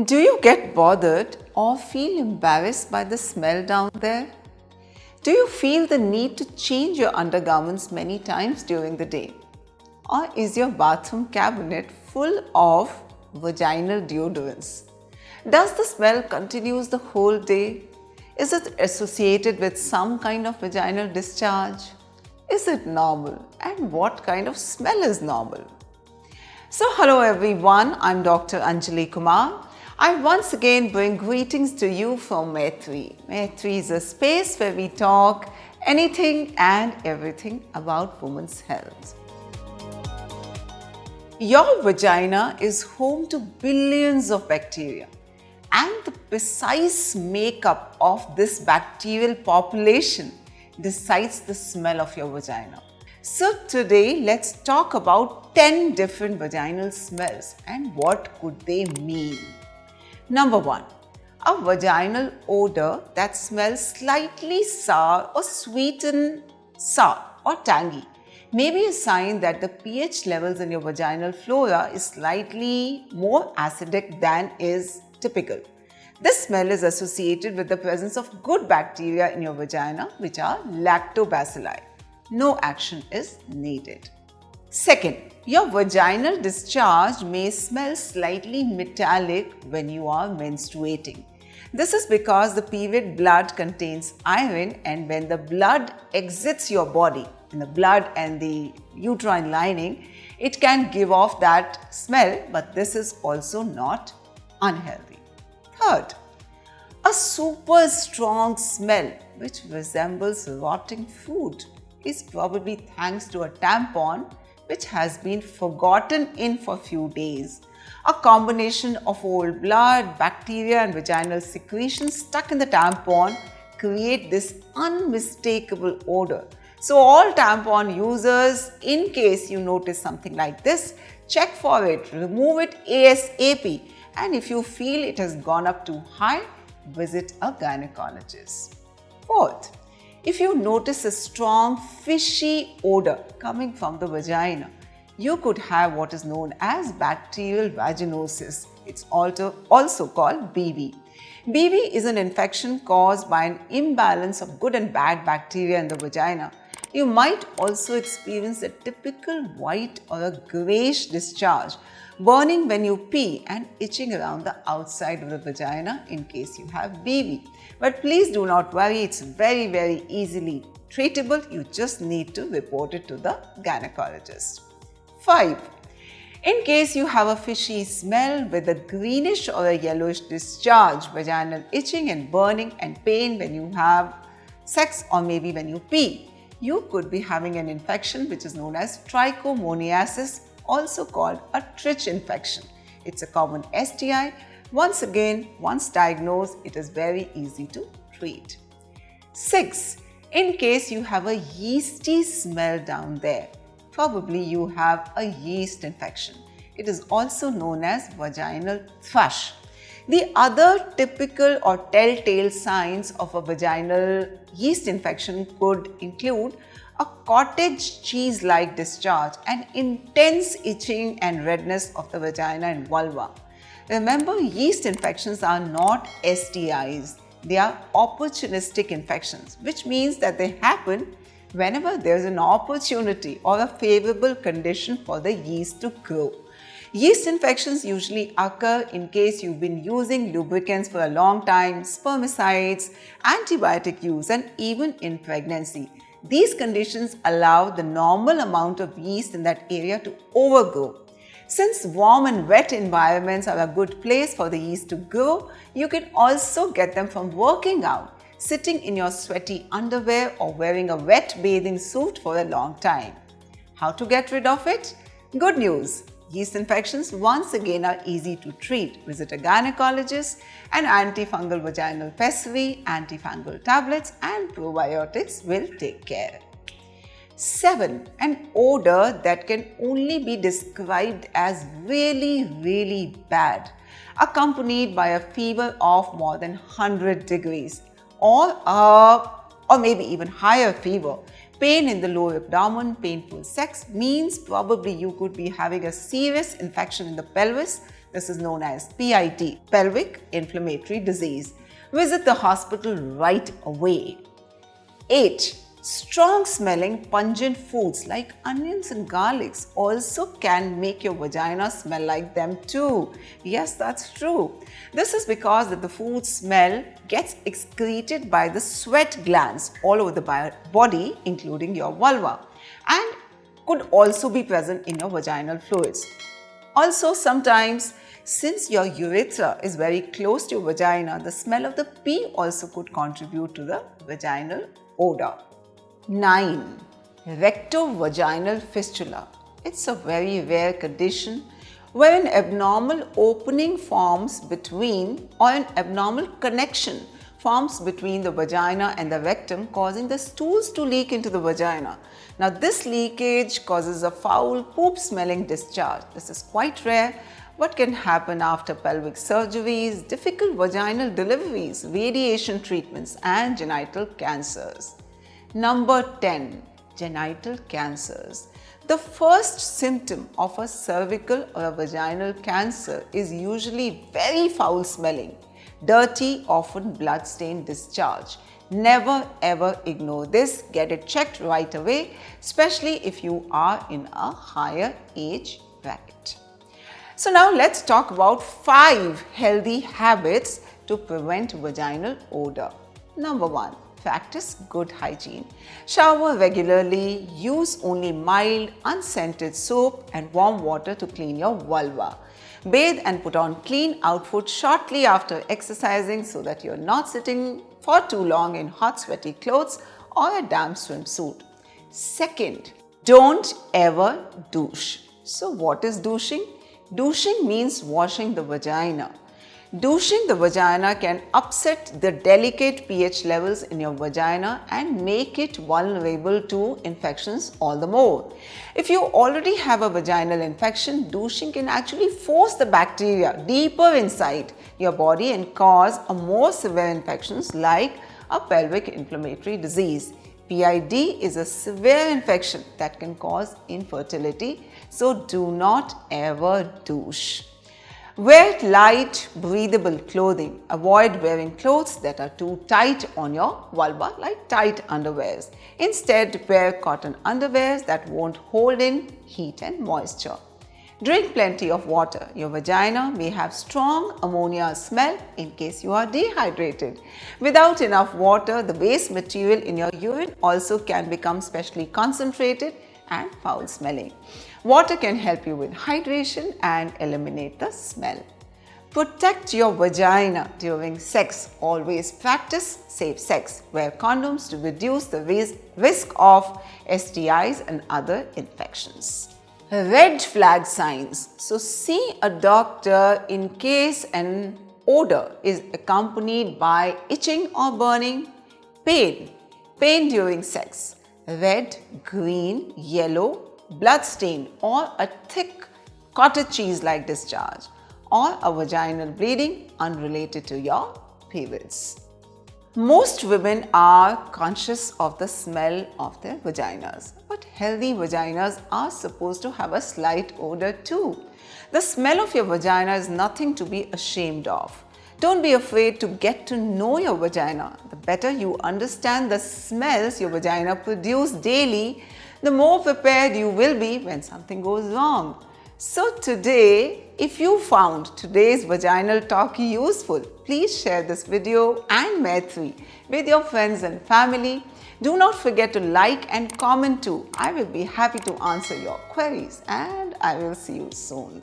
Do you get bothered or feel embarrassed by the smell down there? Do you feel the need to change your undergarments many times during the day? Or is your bathroom cabinet full of vaginal deodorants? Does the smell continue the whole day? Is it associated with some kind of vaginal discharge? Is it normal? And what kind of smell is normal? So hello everyone, I'm Dr. Anjali Kumar. I once again bring greetings to you from Maitri. Maitri is a space where we talk anything and everything about women's health. Your vagina is home to billions of bacteria, and the precise makeup of this bacterial population decides the smell of your vagina. So today let's talk about 10 different vaginal smells and what could they mean. Number 1. A vaginal odor that smells slightly sour or sweetened sour or tangy may be a sign that the pH levels in your vaginal flora is slightly more acidic than is typical. This smell is associated with the presence of good bacteria in your vagina, which are lactobacilli. No action is needed. Second, your vaginal discharge may smell slightly metallic when you are menstruating. This is because the period blood contains iron, and when the blood exits your body, in the blood and the uterine lining, it can give off that smell, but this is also not unhealthy. Third, a super strong smell which resembles rotting food is probably thanks to a tampon which has been forgotten in for a few days. A combination of old blood, bacteria and vaginal secretions stuck in the tampon create this unmistakable odor. So all tampon users, in case you notice something like this, check for it, remove it ASAP, and if you feel it has gone up too high, visit a gynecologist. Fourth, if you notice a strong fishy odor coming from the vagina, you could have what is known as bacterial vaginosis. It's also called BV. BV is an infection caused by an imbalance of good and bad bacteria in the vagina. You might also experience a typical white or a grayish discharge, burning when you pee and itching around the outside of the vagina in case you have BV. But please do not worry, it's very easily treatable. You just need to report it to the gynecologist. 5. In case you have a fishy smell with a greenish or a yellowish discharge, vaginal itching and burning and pain when you have sex or maybe when you pee, you could be having an infection which is known as trichomoniasis, also called a trich infection. It's a common STI. Once again, once diagnosed, it is very easy to treat. 6. In case you have a yeasty smell down there, probably you have a yeast infection. It is also known as vaginal thrush. The other typical or telltale signs of a vaginal yeast infection could include a cottage cheese-like discharge and intense itching and redness of the vagina and vulva. Remember, yeast infections are not STIs. They are opportunistic infections, which means that they happen whenever there is an opportunity or a favorable condition for the yeast to grow. Yeast infections usually occur in case you've been using lubricants for a long time, spermicides, antibiotic use, and even in pregnancy. These conditions allow the normal amount of yeast in that area to overgrow. Since warm and wet environments are a good place for the yeast to grow, you can also get them from working out, sitting in your sweaty underwear, or wearing a wet bathing suit for a long time. How to get rid of it? Good news! Yeast infections once again are easy to treat. Visit a gynecologist, and antifungal vaginal pessary, antifungal tablets and probiotics will take care. 7. An odor that can only be described as really bad, accompanied by a fever of more than 100 degrees or maybe even higher fever. Pain in the lower abdomen, painful sex means probably you could be having a serious infection in the pelvis This is known as PID, pelvic inflammatory disease. Visit the hospital right away. 8. Strong smelling pungent foods like onions and garlics also can make your vagina smell like them too. Yes, that's true. This is because the food smell gets excreted by the sweat glands all over the body, including your vulva, and could also be present in your vaginal fluids. Also, sometimes, since your urethra is very close to your vagina, the smell of the pee also could contribute to the vaginal odor. 9. Rectovaginal fistula. It's a very rare condition where an abnormal opening forms between, or an abnormal connection forms between the vagina and the rectum, causing the stools to leak into the vagina. Now, this leakage causes a foul, poop-smelling discharge. This is quite rare, but can happen after pelvic surgeries, difficult vaginal deliveries, radiation treatments, and genital cancers. Number 10. Genital cancers. The first symptom of a cervical or a vaginal cancer is usually very foul smelling, dirty, often blood-stained discharge. Never ever ignore this. Get it checked right away, especially if you are in a higher age bracket. So now let's talk about 5 healthy habits to prevent vaginal odor. Number 1. Practice good hygiene. Shower regularly. Use only mild, unscented soap and warm water to clean your vulva. Bathe and put on clean outfit shortly after exercising so that you're not sitting for too long in hot, sweaty clothes or a damp swimsuit. Second, don't ever douche. So what is douching? Douching means washing the vagina. Douching the vagina can upset the delicate pH levels in your vagina and make it vulnerable to infections all the more. If you already have a vaginal infection, douching can actually force the bacteria deeper inside your body and cause a more severe infections like a pelvic inflammatory disease. PID is a severe infection that can cause infertility, so do not ever douche. Wear light, breathable clothing. Avoid wearing clothes that are too tight on your vulva, like tight underwears. Instead, wear cotton underwears that won't hold in heat and moisture. Drink plenty of water. Your vagina may have strong ammonia smell in case you are dehydrated. Without enough water, the waste material in your urine also can become specially concentrated and foul smelling. Water can help you with hydration and eliminate the smell. Protect your vagina during sex. Always practice safe sex. Wear condoms to reduce the risk of STIs and other infections. Red flag signs. So see a doctor in case an odor is accompanied by itching or burning, pain during sex, red, green, yellow, blood-stained or a thick cottage cheese-like discharge, or a vaginal bleeding unrelated to your periods. Most women are conscious of the smell of their vaginas, but healthy vaginas are supposed to have a slight odor too. The smell of your vagina is nothing to be ashamed of. Don't be afraid to get to know your vagina. The better you understand the smells your vagina produces daily, the more prepared you will be when something goes wrong. So today, if you found today's vaginal talk useful, please share this video and Maitri with your friends and family. Do not forget to like and comment too. I will be happy to answer your queries and I will see you soon.